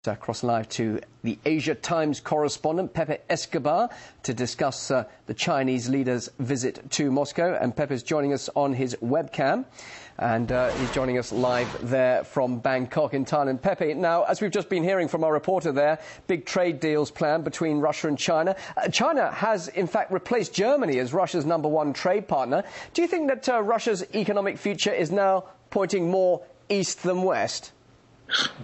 Across live to the Asia Times correspondent, Pepe Escobar, to discuss the Chinese leader's visit to Moscow. And Pepe's joining us on his webcam. And he's joining us live there from Bangkok in Thailand. Pepe, now, as we've just been hearing from our reporter there, big trade deals planned between Russia and China. China has, in fact, replaced Germany as Russia's #1 trade partner. Do you think that Russia's economic future is now pointing more east than west?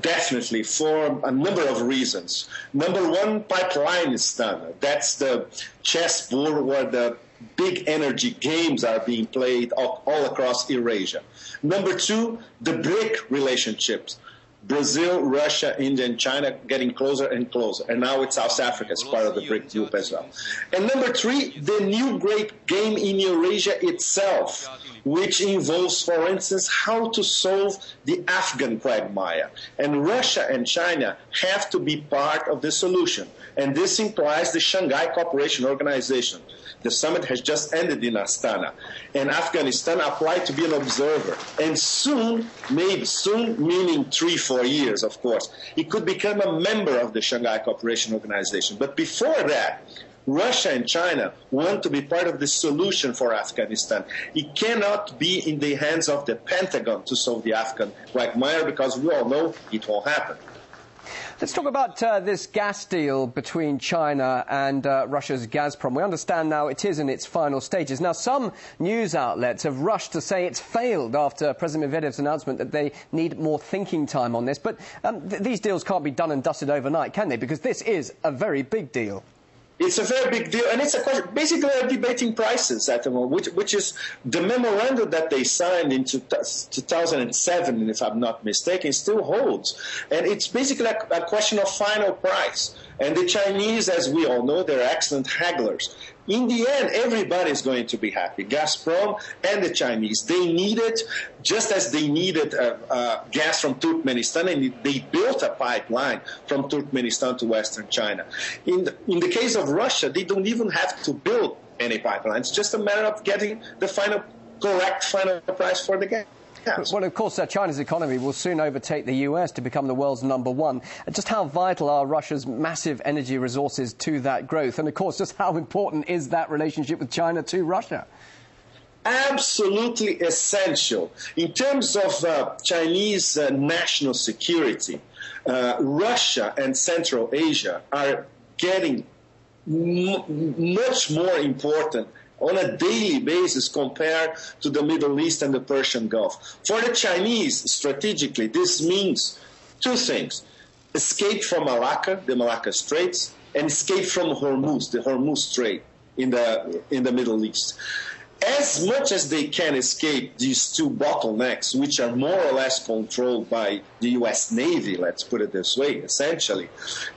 Definitely, for a number of reasons. Number one, pipeline is done. That's the chessboard where the big energy games are being played all across Eurasia. Number two, the BRIC relationships. Brazil, Russia, India, and China getting closer and closer. And now it's South Africa as part of the BRIC group as well. And number three, the new great game in Eurasia itself, which involves, for instance, how to solve the Afghan quagmire. And Russia and China have to be part of the solution. And this implies the Shanghai Cooperation Organization. The summit has just ended in Astana. And Afghanistan applied to be an observer. And soon, maybe soon, meaning 3-4 years, of course, it could become a member of the Shanghai Cooperation Organization. But before that, Russia and China want to be part of the solution for Afghanistan. It cannot be in the hands of the Pentagon to solve the Afghan quagmire, because we all know it won't happen. Let's talk about this gas deal between China and Russia's Gazprom. We understand now it is in its final stages. Now, some news outlets have rushed to say it's failed after President Medvedev's announcement that they need more thinking time on this. But these deals can't be done and dusted overnight, can they? Because this is a very big deal. It's a very big deal, and it's a question. Basically, they're debating prices at the moment, which is the memorandum that they signed in 2007, if I'm not mistaken, still holds. And it's basically a question of final price. And the Chinese, as we all know, they're excellent hagglers. In the end, everybody's going to be happy. Gazprom and the Chinese, they need it just as they needed gas from Turkmenistan, and they built a pipeline from Turkmenistan to Western China. In the case of Russia, they don't even have to build any pipeline. It's just a matter of getting the correct final price for the gas. Well, of course, China's economy will soon overtake the US to become the world's #1. Just how vital are Russia's massive energy resources to that growth? And, of course, just how important is that relationship with China to Russia? Absolutely essential. In terms of Chinese national security, Russia and Central Asia are getting much more important on a daily basis compared to the Middle East and the Persian Gulf. For the Chinese, strategically, this means two things: escape from Malacca, the Malacca Straits, and escape from Hormuz, the Hormuz Strait in the Middle East. As much as they can escape these two bottlenecks, which are more or less controlled by the U.S. Navy, let's put it this way, essentially,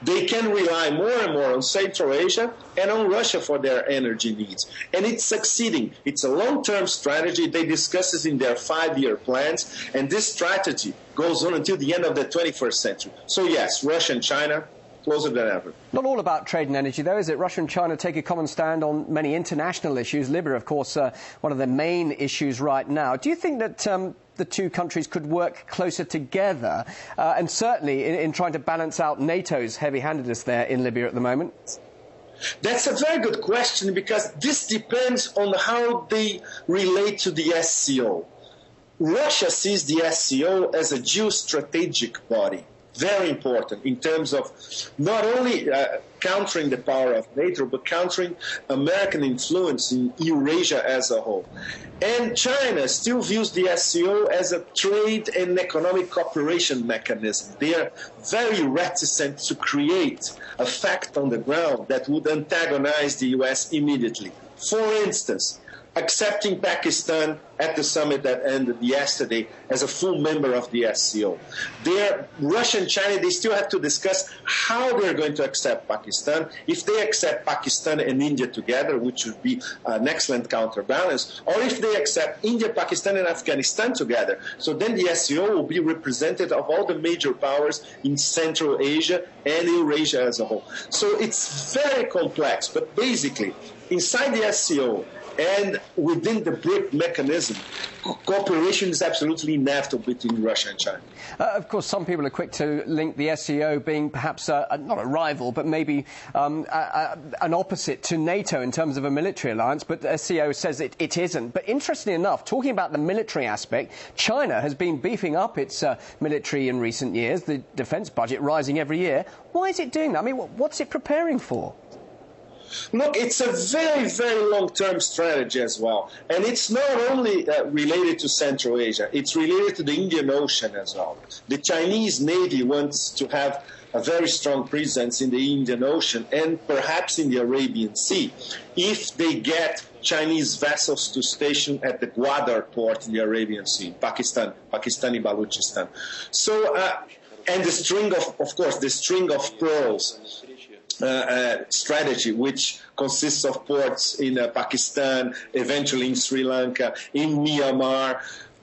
they can rely more and more on Central Asia and on Russia for their energy needs. And it's succeeding. It's a long-term strategy. They discuss it in their 5-year plans, and this strategy goes on until the end of the 21st century. So yes, Russia and China, closer than ever. Not all about trade and energy, though, is it? Russia and China take a common stand on many international issues. Libya, of course, one of the main issues right now. Do you think that the two countries could work closer together, and certainly in trying to balance out NATO's heavy-handedness there in Libya at the moment? That's a very good question, because this depends on how they relate to the SCO. Russia sees the SCO as a geostrategic body. Very important in terms of not only countering the power of NATO, but countering American influence in Eurasia as a whole. And China still views the SCO as a trade and economic cooperation mechanism. They are very reticent to create a fact on the ground that would antagonize the U.S. immediately. For instance, accepting Pakistan at the summit that ended yesterday as a full member of the SCO. Russia and China, they still have to discuss how they're going to accept Pakistan. If they accept Pakistan and India together, which would be an excellent counterbalance, or if they accept India, Pakistan, and Afghanistan together. So then the SCO will be representative of all the major powers in Central Asia and Eurasia as a whole. So it's very complex, but basically, inside the SCO, And within the BRIC mechanism, cooperation is absolutely inevitable between Russia and China. Of course, some people are quick to link the SCO being perhaps not a rival, but maybe an opposite to NATO in terms of a military alliance, but the SCO says it isn't. But interestingly enough, talking about the military aspect, China has been beefing up its military in recent years, the defence budget rising every year. Why is it doing that? I mean, what's it preparing for? Look, it's a very, very long-term strategy as well. And it's not only related to Central Asia, it's related to the Indian Ocean as well. The Chinese Navy wants to have a very strong presence in the Indian Ocean and perhaps in the Arabian Sea if they get Chinese vessels to station at the Gwadar port in the Arabian Sea, Pakistani Balochistan. So, and the string of course, the string of pearls strategy, which consists of ports in Pakistan, eventually in Sri Lanka, in Myanmar.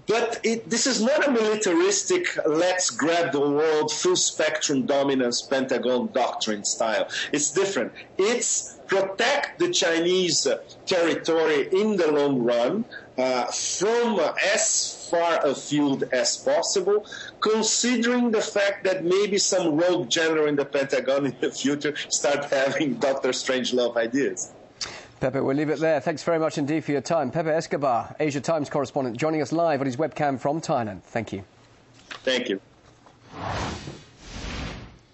But this is not a militaristic, let's grab the world, full-spectrum dominance Pentagon doctrine style. It's different. It's protect the Chinese territory in the long run from as far afield as possible, considering the fact that maybe some rogue general in the Pentagon in the future start having Dr. Strangelove ideas. Pepe, we'll leave it there. Thanks very much indeed for your time. Pepe Escobar, Asia Times correspondent, joining us live on his webcam from Thailand. Thank you. Thank you.